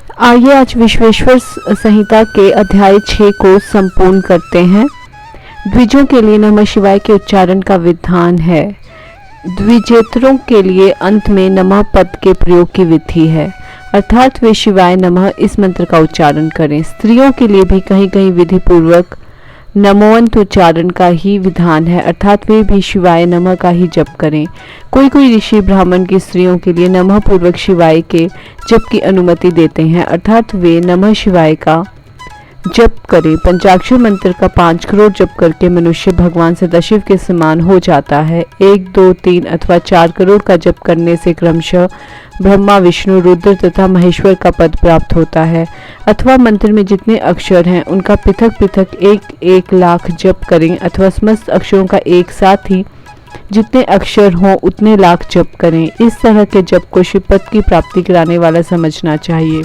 आइए आज विश्वेश्वर संहिता के अध्याय 6 को संपूर्ण करते हैं। द्विजों के लिए नमः शिवाय के उच्चारण का विधान है। द्विजेतरों के लिए अंत में नमः पद के प्रयोग की विधि है, अर्थात वे शिवाय नमः इस मंत्र का उच्चारण करें। स्त्रियों के लिए भी कहीं कहीं विधि पूर्वक नमोवंत उच्चारण का ही विधान है, अर्थात वे भी शिवाय नमः का ही जप करें। कोई कोई ऋषि ब्राह्मण की स्त्रियों के लिए नमः पूर्वक शिवाय के जप की अनुमति देते हैं, अर्थात वे नमः शिवाय का जप करें। पंचाक्षर मंत्र का 5 करोड़ जप करके मनुष्य भगवान सदाशिव के समान हो जाता है। 1, 2, 3 अथवा 4 करोड़ का जप करने से क्रमशः ब्रह्मा, विष्णु, रुद्र तथा महेश्वर का पद प्राप्त होता है। अथवा मंत्र में जितने अक्षर हैं उनका पृथक पृथक 1-1 लाख जप करें, अथवा समस्त अक्षरों का एक साथ ही जितने अक्षर हों उतने लाख जप करें। इस तरह के जप को शिवपद की प्राप्ति कराने वाला समझना चाहिए।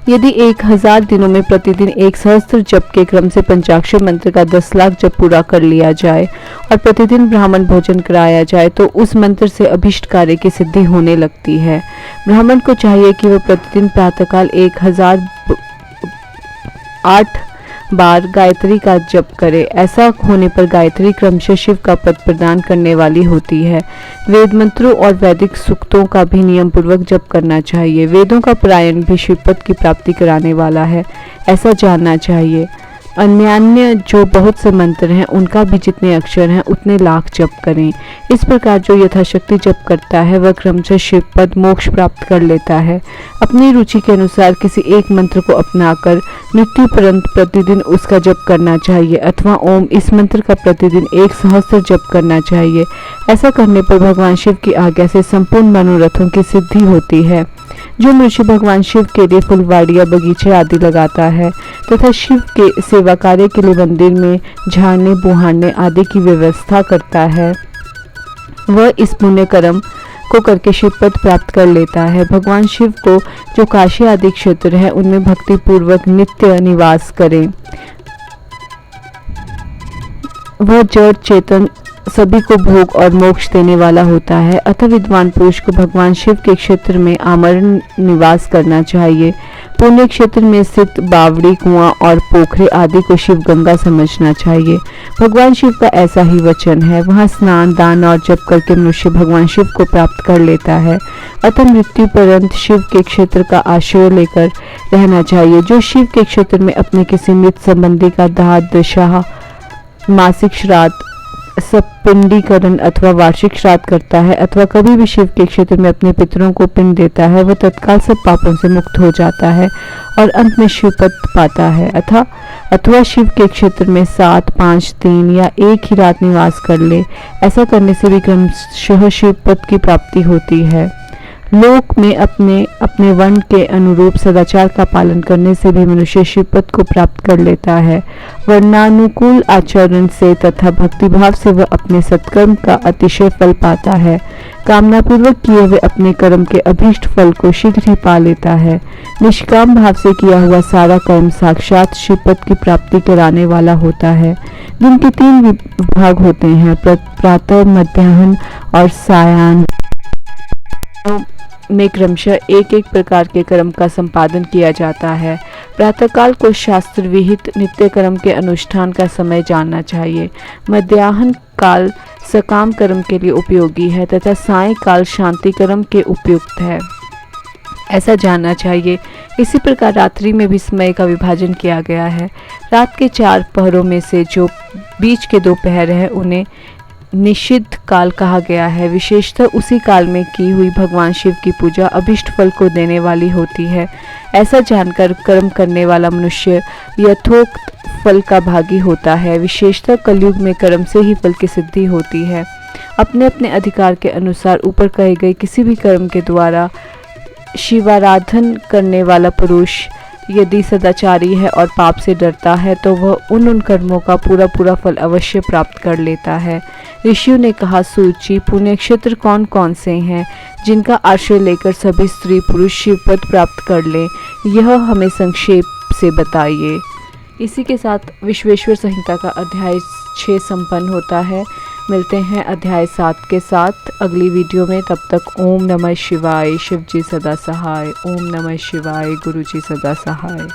यदि 1000 दिनों में प्रतिदिन 1 सहस्त्र जप के क्रम से पंचाक्षर मंत्र का 10 लाख जप पूरा कर लिया जाए और प्रतिदिन ब्राह्मण भोजन कराया जाए तो उस मंत्र से अभिष्ट कार्य की सिद्धि होने लगती है। ब्राह्मण को चाहिए कि वह प्रतिदिन प्रातःकाल 1008 बार गायत्री का जप करे। ऐसा होने पर गायत्री क्रमशः शिव का पद प्रदान करने वाली होती है। वेद मंत्रों और वैदिक सूक्तों का भी नियम पूर्वक जप करना चाहिए। वेदों का पारायण भी शिव पद की प्राप्ति कराने वाला है, ऐसा जानना चाहिए। अन्य जो बहुत से मंत्र हैं उनका भी जितने अक्षर हैं उतने लाख जप करें। इस प्रकार जो यथाशक्ति जप करता है वह क्रमशः शिव पद मोक्ष प्राप्त कर लेता है। अपनी रुचि के अनुसार किसी एक मंत्र को अपनाकर मृत्यु पर्यंत प्रतिदिन उसका जप करना चाहिए, अथवा ओम इस मंत्र का प्रतिदिन 1 सहस्त्र जप करना चाहिए। ऐसा करने पर भगवान शिव की आज्ञा से संपूर्ण मनोरथों की सिद्धि होती है। जो मनुष्य भगवान शिव के लिए फुलवाड़ियाँ, बगीचे आदि लगाता है तथा शिव के सेवा कार्य के लिए मंदिर में झाड़ने बुहारने आदि की व्यवस्था करता है, वह इस पुण्य कर्म को करके शिव पद प्राप्त कर लेता है। भगवान शिव को जो काशी आदि क्षेत्र है उनमें भक्ति पूर्वक नित्य निवास करें। वह जड़ चेतन सभी को भोग और मोक्ष देने वाला होता है। अतः विद्वान पुरुष को भगवान शिव के क्षेत्र में आमरण निवास करना चाहिए। पुण्य क्षेत्र में स्थित बावड़ी, कुआं और पोखरे आदि को शिव गंगा समझना चाहिए। भगवान शिव का ऐसा ही वचन है। वहाँ स्नान, दान और जप करके मनुष्य भगवान शिव को प्राप्त कर लेता है। अतः मृत्यु पर्यंत शिव के क्षेत्र का आश्रय लेकर रहना चाहिए। जो शिव के क्षेत्र में अपने किसी मृत संबंधी का दाह, दशा, मासिक श्राद्ध, सपिंडीकरण अथवा वार्षिक श्राद्ध करता है, अथवा कभी भी शिव के क्षेत्र में अपने पितरों को पिंड देता है, वह तत्काल सब पापों से मुक्त हो जाता है और अंत में शिव पद पाता है। अथवा शिव के क्षेत्र में 7, 5 दिन या एक ही रात निवास कर ले। ऐसा करने से भी क्रमशः शिव पद की प्राप्ति होती है। लोक में अपने अपने वर्ण के अनुरूप सदाचार का पालन करने से भी मनुष्य शिव पद को प्राप्त कर लेता है। वर्णानुकूल आचरण से तथा भक्तिभाव से वह अपने सत्कर्म का अतिशय फल पाता है। कामना पूर्वक किए हुए अपने कर्म के अभीष्ट फल को शीघ्र ही पा लेता है। निष्काम भाव से किया हुआ सारा कर्म साक्षात शिव पद की प्राप्ति कराने वाला होता है। दिन के 3 विभाग होते हैं, प्रातः, मध्याह्न और सायाह्न में क्रमशः एक एक प्रकार के कर्म का संपादन किया जाता है। प्रातःकाल को शास्त्र विहित नित्य कर्म के अनुष्ठान का समय जानना चाहिए। मध्याह्न काल सकाम कर्म के लिए उपयोगी है तथा सायंकाल शांति कर्म के उपयुक्त है, ऐसा जानना चाहिए। इसी प्रकार रात्रि में भी समय का विभाजन किया गया है। रात के 4 पहरों में से जो बीच के 2 पहर हैं उन्हें निषिद्ध काल कहा गया है। विशेषतः उसी काल में की हुई भगवान शिव की पूजा अभिष्ट फल को देने वाली होती है। ऐसा जानकर कर्म करने वाला मनुष्य यथोक्त फल का भागी होता है। विशेषतः कलयुग में कर्म से ही फल की सिद्धि होती है। अपने अपने अधिकार के अनुसार ऊपर कहे गए किसी भी कर्म के द्वारा शिवाराधन करने वाला पुरुष यदि सदाचारी है और पाप से डरता है तो वह उन कर्मों का पूरा फल अवश्य प्राप्त कर लेता है। ऋषियों ने कहा, सूची पुण्य क्षेत्र कौन कौन से हैं जिनका आश्रय लेकर सभी स्त्री पुरुष शिव पद प्राप्त कर लें, यह हमें संक्षेप से बताइए। इसी के साथ विश्वेश्वर संहिता का अध्याय 6 संपन्न होता है। मिलते हैं अध्याय 7 के साथ अगली वीडियो में। तब तक ओम नमः शिवाय, शिव जी सदा सहाय। ओम नमः शिवाय, गुरु जी सदा सहाय।